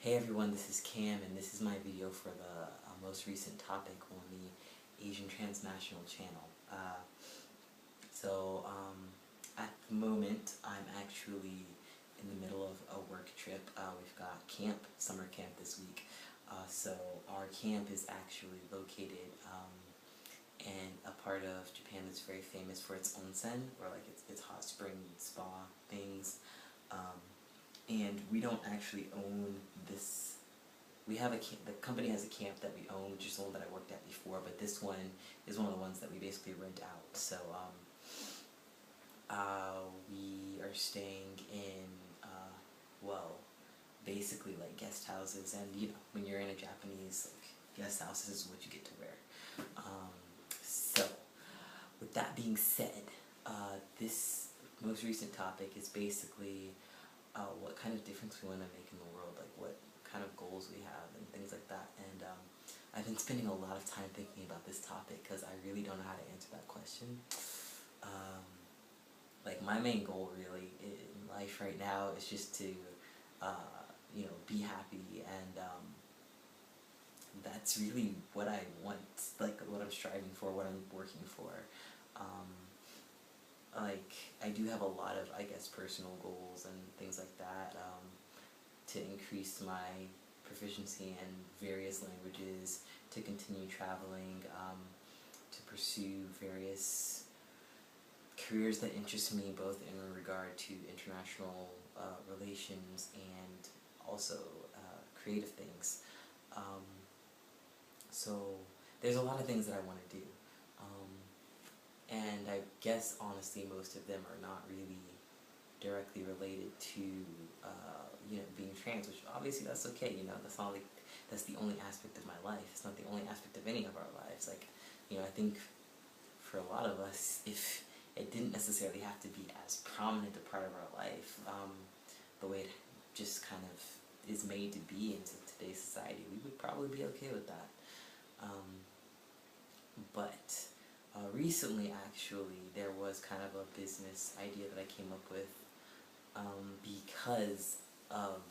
Hey everyone, this is Cam, and this is my video for the most recent topic on the Asian Transnational channel. At the moment, I'm actually in the middle of a work trip. We've got summer camp this week. So our camp is actually located in a part of Japan that's very famous for its onsen, or like its hot spring spa things. And we don't actually own this. We have the company has a camp that we own, which is the one that I worked at before, but this one is one of the ones that we basically rent out. So we are staying in, well, basically like guest houses, and you know, when you're in a Japanese guest house, this is what you get to wear. So, with that being said, this most recent topic is basically what kind of difference we want to make in the world, like what kind of goals we have and things like that. And I've been spending a lot of time thinking about this topic because I really don't know how to answer that question. Like my main goal really in life right now is just to you know, be happy, and that's really what I want, like what I'm striving for, what I'm working for. Like, I do have a lot of, I guess, personal goals and things like that, to increase my proficiency in various languages, to continue traveling, to pursue various careers that interest me, both in regard to international relations and also creative things. So there's a lot of things that I want to do. And I guess, honestly, most of them are not really directly related to, you know, being trans, which obviously that's okay, you know, that's the only aspect of my life. It's not the only aspect of any of our lives. Like, you know, I think for a lot of us, if it didn't necessarily have to be as prominent a part of our life, the way it just kind of is made to be in today's society, we would probably be okay with that. But recently, actually, there was kind of a business idea that I came up with because of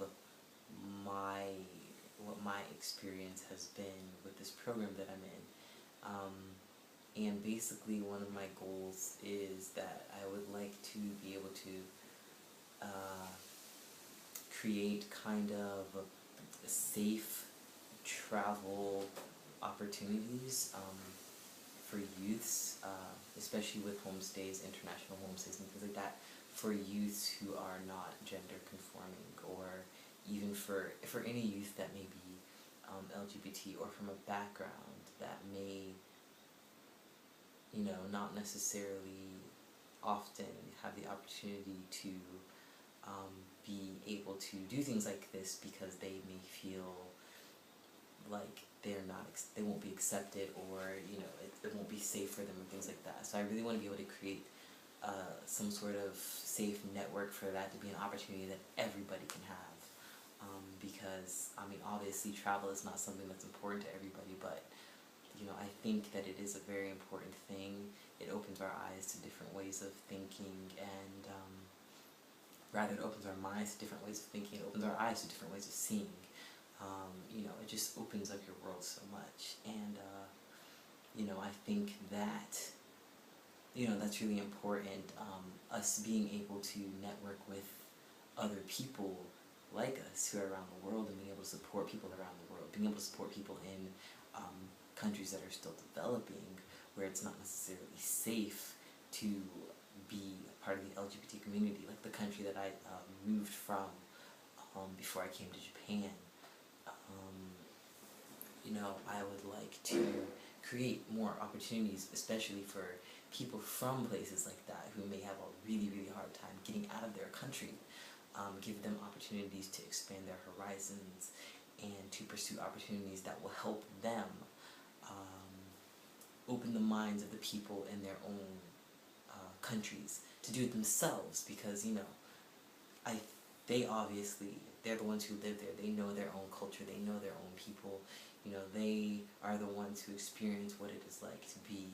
what my experience has been with this program that I'm in. And basically, one of my goals is that I would like to be able to create kind of safe travel opportunities for youths, especially with homestays, international homestays and things like that, for youths who are not gender conforming, or even for any youth that may be LGBT, or from a background that may, you know, not necessarily often have the opportunity to be able to do things like this because they may feel like they won't be accepted, or you know, it won't be safe for them and things like that. So I really want to be able to create some sort of safe network for that to be an opportunity that everybody can have. Because I mean, obviously travel is not something that's important to everybody, but you know, I think that it is a very important thing. It opens our eyes to different ways of thinking, and rather, it opens our minds to different ways of thinking. It opens our eyes to different ways of seeing. You know, it just opens up your world so much, and you know, I think that, you know, that's really important. Us being able to network with other people like us who are around the world, and being able to support people around the world, being able to support people in countries that are still developing, where it's not necessarily safe to be a part of the LGBT community, like the country that I moved from before I came to Japan. You know, I would like to create more opportunities, especially for people from places like that who may have a really, really hard time getting out of their country. Give them opportunities to expand their horizons and to pursue opportunities that will help them open the minds of the people in their own countries to do it themselves, because, you know, they're the ones who live there. They know their own culture. They know their own people. You know, they are the ones who experience what it is like to be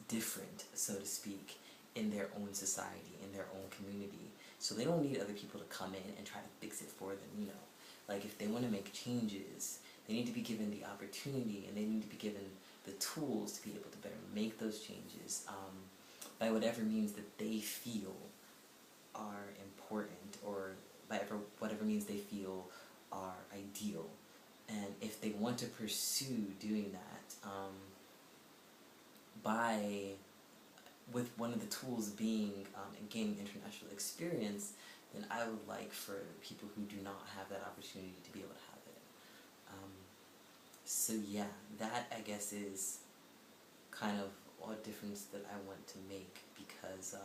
different, so to speak, in their own society, in their own community. So they don't need other people to come in and try to fix it for them, you know. Like, if they want to make changes, they need to be given the opportunity, and they need to be given the tools to be able to better make those changes, by whatever means that they feel are important, or by whatever means they feel are ideal. And if they want to pursue doing that, by with one of the tools being gaining international experience, then I would like for people who do not have that opportunity to be able to have it. So yeah, that I guess is kind of a difference that I want to make, because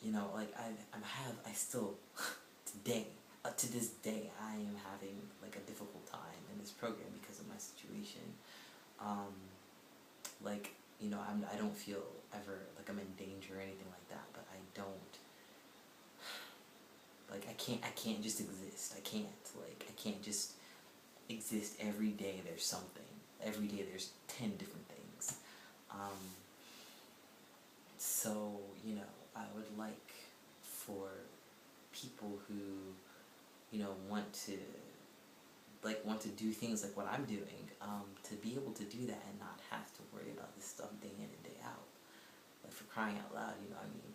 you know, like I still today, to this day, I am having like a difficult time in this program because of my situation. Like, you know, I don't feel ever like I'm in danger or anything like that, but I don't, like, I can't just exist. I can't just exist every day. There's something. Every day there's 10 different things. So, you know, I would like for people who, you know, want to do things like what I'm doing, to be able to do that and not have to worry about this stuff day in and day out. Like, for crying out loud, you know, I mean,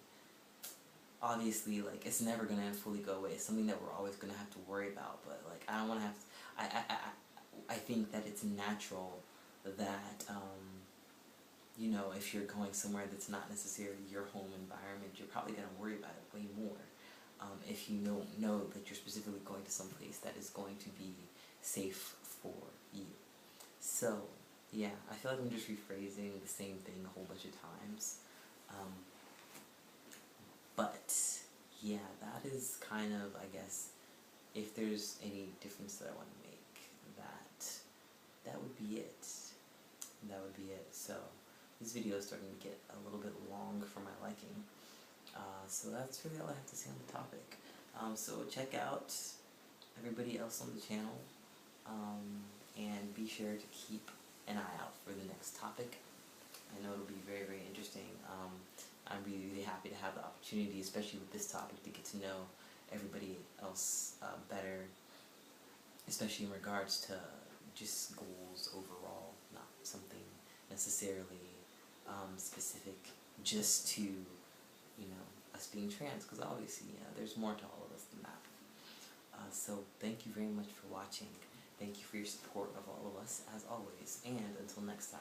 obviously, like, it's never gonna fully go away. It's something that we're always gonna have to worry about, but, like, I don't wanna have to, I think that it's natural that, you know, if you're going somewhere that's not necessarily your home environment, you're probably gonna worry about it way more. If you don't know that you're specifically going to some place that is going to be safe for you. So, yeah, I feel like I'm just rephrasing the same thing a whole bunch of times. But, yeah, that is kind of, I guess, if there's any difference that I want to make, that would be it. That would be it. So, this video is starting to get a little bit long for my liking. So that's really all I have to say on the topic. So check out everybody else on the channel, and be sure to keep an eye out for the next topic. I know it'll be very, very interesting. I'm really, really happy to have the opportunity, especially with this topic, to get to know everybody else better, especially in regards to just goals overall, not something necessarily specific just to, you know, us being trans, because obviously, you know, there's more to all of us than that. So thank you very much for watching. Thank you for your support of all of us, as always, and until next time.